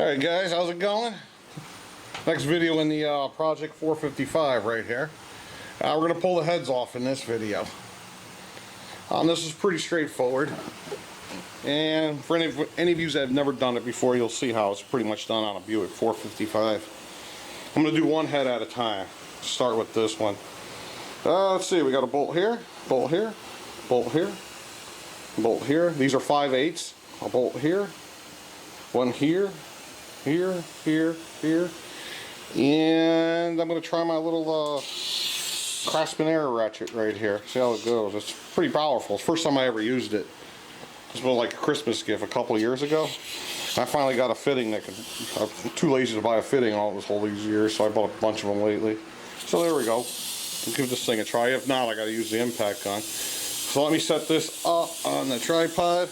Alright guys, how's it going? Next video in the Project 455 right here. We're going to pull the heads off in this video. This is pretty straightforward. And for any of you that have never done it before, you'll see how it's pretty much done on a Buick 455. I'm going to do one head at a time. Start with this one. Let's see, we got a bolt here, bolt here, bolt here, bolt here. These are 5/8. A bolt here, one here, here, here, here. And I'm going to try my little Craftsman air ratchet right here. See how it goes. It's pretty powerful. It's the first time I ever used it. This was like a Christmas gift a couple of years ago. I finally got a fitting that I'm too lazy to buy a fitting all these years, so I bought a bunch of them lately. So there we go. I'll give this thing a try. If not, I got to use the impact gun. So let me set this up on the tripod.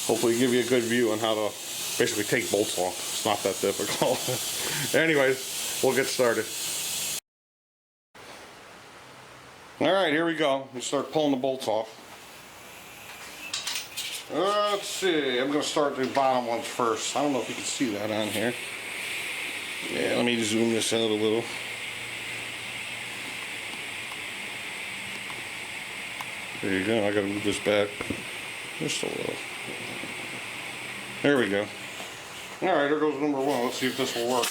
Hopefully give you a good view on how to basically take bolts off. It's not that difficult. Anyways, we'll get started. Alright, here we go. We start pulling the bolts off. Let's see. I'm going to start the bottom ones first. I don't know if you can see that on here. Yeah, let me zoom this out a little. There you go. I got to move this back just a little. There we go. Alright, there goes number one. Let's see if this will work.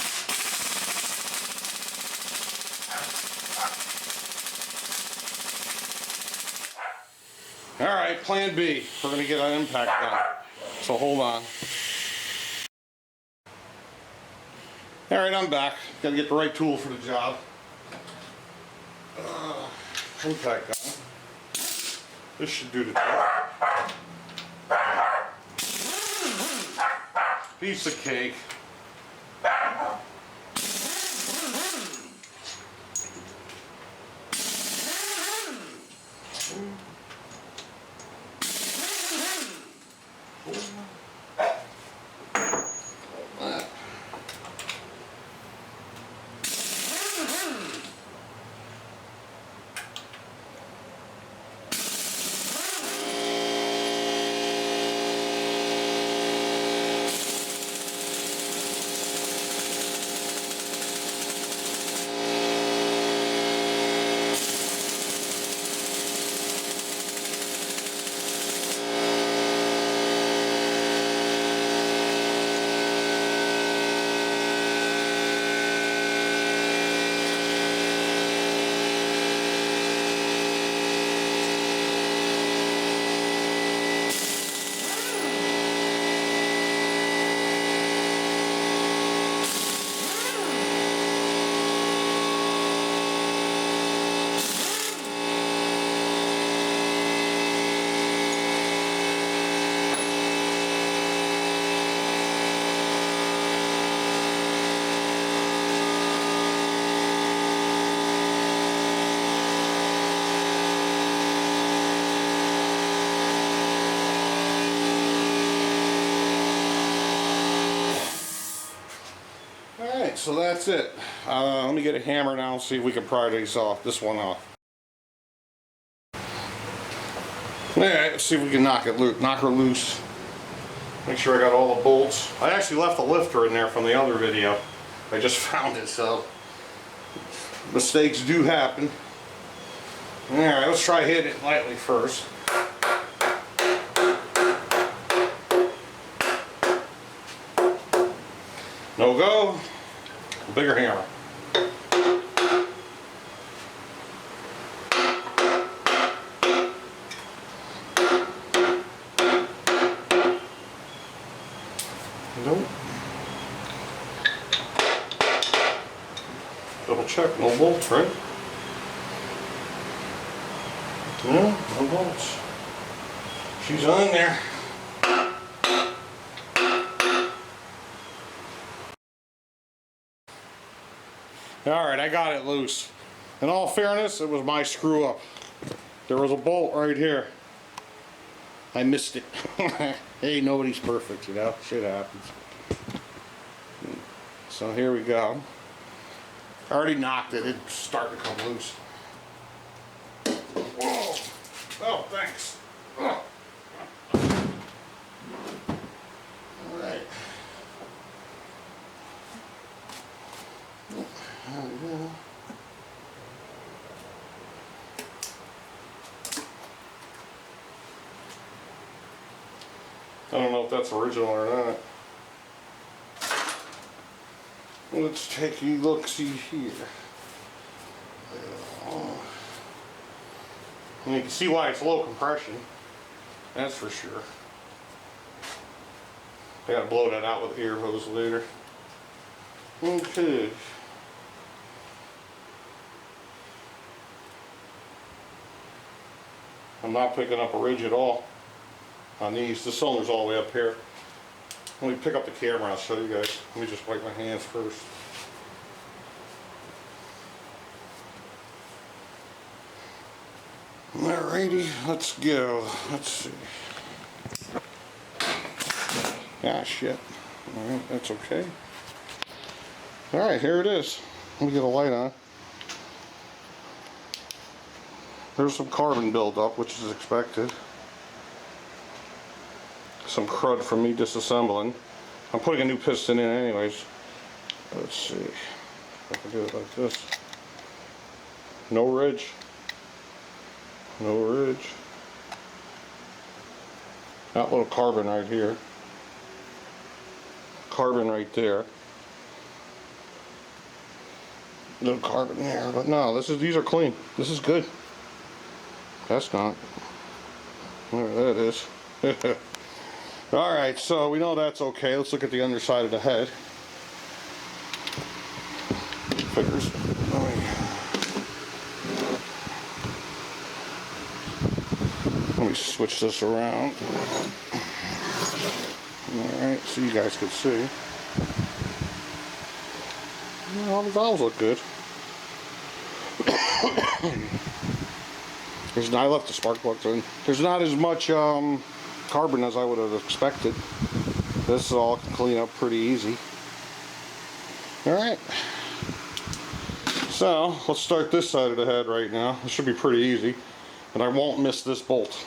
Alright, plan B. We're going to get an impact gun. So hold on. Alright, I'm back. Got to get the right tool for the job. Impact gun. This should do the trick. Piece of cake. So that's it. Let me get a hammer now and see if we can pry this one off. Alright, let's see if we can knock her loose. Make sure I got all the bolts. I actually left the lifter in there from the other video. I just found it, so mistakes do happen. Alright, let's try hitting it lightly first. No go. Bigger hammer. Nope. Double check, no bolts, right? No, no bolts. She's on there. Alright, I got it loose. In all fairness, it was my screw up. There was a bolt right here. I missed it. Hey, nobody's perfect, you know. Shit happens. So here we go. I already knocked it. It's starting to come loose. Whoa. Oh, thanks. Oh. Alright. There we go. I don't know if that's original or not. Let's take a look-see here. And you can see why it's low compression. That's for sure. I gotta blow that out with air hose later. Okay. I'm not picking up a ridge at all on these. The cylinder's all the way up here. Let me pick up the camera and I'll show you guys. Let me just wipe my hands first. Alrighty, let's go. Let's see. Ah, shit. Alright, that's okay. Alright, here it is. Let me get a light on. There's some carbon buildup, which is expected. Some crud from me disassembling. I'm putting a new piston in anyways. Let's see if I can do it like this. No ridge. No ridge. That little carbon right here. Carbon right there. Little carbon there, but no, these are clean. This is good. That's not. There that is. Alright, so we know that's okay. Let's look at the underside of the head. Figures. Let me switch this around. Alright, so you guys can see. All the valves look good. I left the spark plugs in. There's not as much carbon as I would have expected. This all can clean up pretty easy. Alright. So, let's start this side of the head right now. It should be pretty easy. And I won't miss this bolt.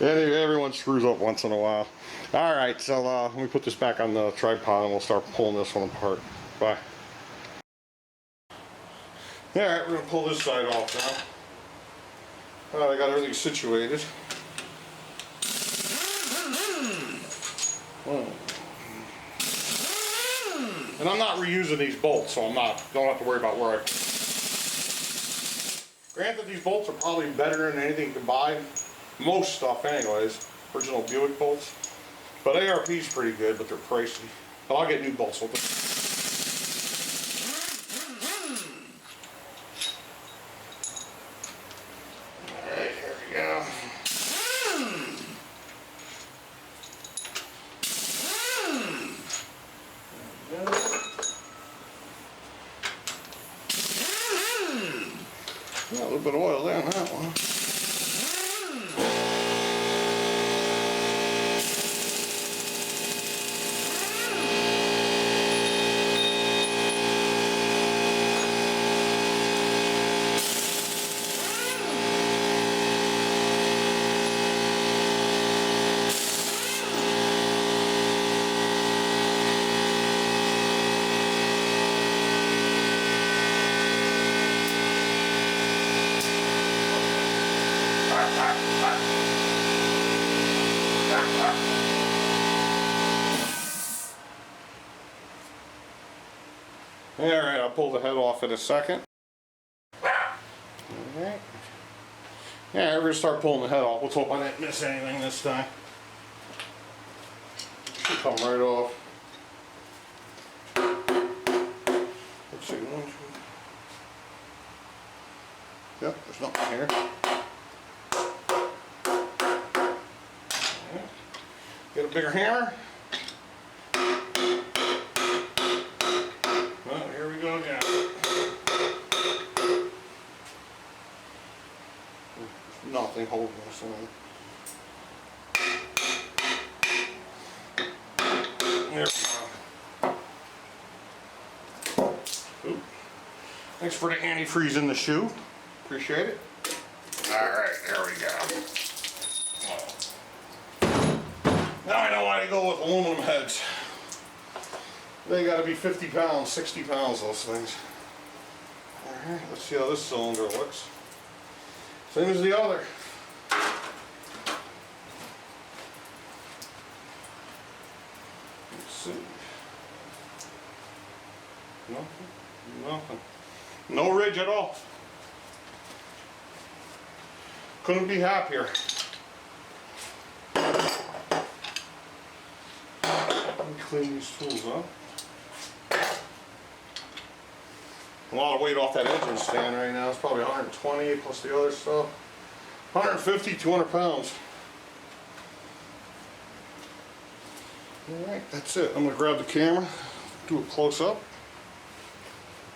Everyone screws up once in a while. Alright, so let me put this back on the tripod and we'll start pulling this one apart. Bye. Alright, we're going to pull this side off now. Alright, I got everything situated. And I'm not reusing these bolts, so don't have to worry about where I... Granted, these bolts are probably better than anything you can buy. Most stuff anyways. Original Buick bolts. But ARP's pretty good, but they're pricey. But I'll get new bolts with them. Alright, here we go. A little bit of oil there on that one. Alright, I'll pull the head off in a second. Alright. Yeah, we're going to start pulling the head off. Let's hope I didn't miss anything this time. Should come right off. Let's see. Yep, there's nothing here. Alright. Get a bigger hammer. Well, here we go again. Nothing holding this in. There we go. Ooh. Thanks for the antifreeze in the shoe. Appreciate it. Alright, there we go. Now I know why to go with aluminum heads. They gotta be 50 pounds, 60 pounds, those things. Alright, let's see how this cylinder looks. Same as the other. Let's see. Nothing. No ridge at all. Couldn't be happier. Let me clean these tools up. A lot of weight off that engine stand right now. It's probably 120 plus the other stuff. 150, 200 pounds. Alright, that's it. I'm going to grab the camera, do a close up,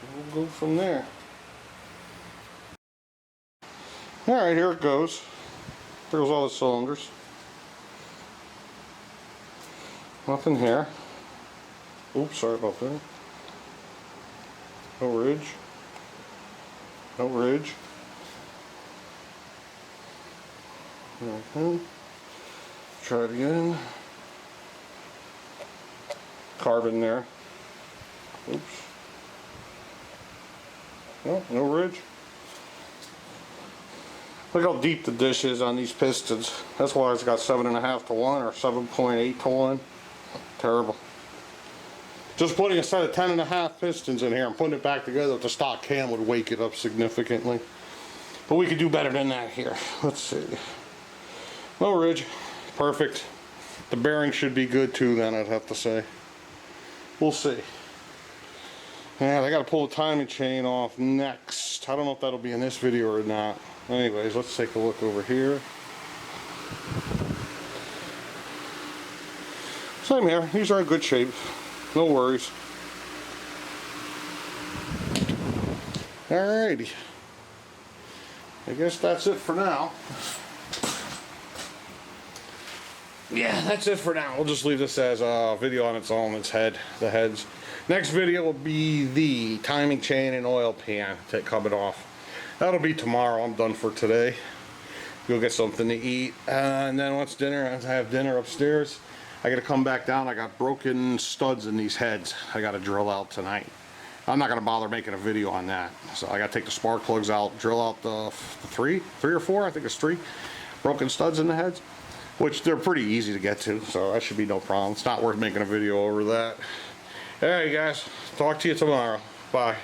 and we'll go from there. Alright, here it goes. There goes all the cylinders. Nothing here. Oops, sorry about that. No ridge. No ridge. Try it again. Carbon there. Oops. No, no ridge. Look how deep the dish is on these pistons. That's why it's got 7.5 to 1 or 7.8 to 1. Terrible. Just putting a set of 10.5 pistons in here and putting it back together with the stock cam would wake it up significantly. But we could do better than that here. Let's see. No ridge. Perfect. The bearing should be good too then, I'd have to say. We'll see. And I got to pull the timing chain off next. I don't know if that'll be in this video or not. Anyways, let's take a look over here. Same here. These are in good shape. No worries. Alrighty. I guess that's it for now. Yeah, that's it for now. We'll just leave this as a video on its own, the heads. Next video will be the timing chain and oil pan coming off. That'll be tomorrow. I'm done for today. Go get something to eat. And then once dinner, I have dinner upstairs. I gotta come back down. I got broken studs in these heads I gotta drill out tonight. I'm not gonna bother making a video on that. So I gotta take the spark plugs out, drill out the three or four, I think it's 3 broken studs in the heads, which they're pretty easy to get to, so that should be no problem. It's not worth making a video over that. Alright guys, talk to you tomorrow. Bye.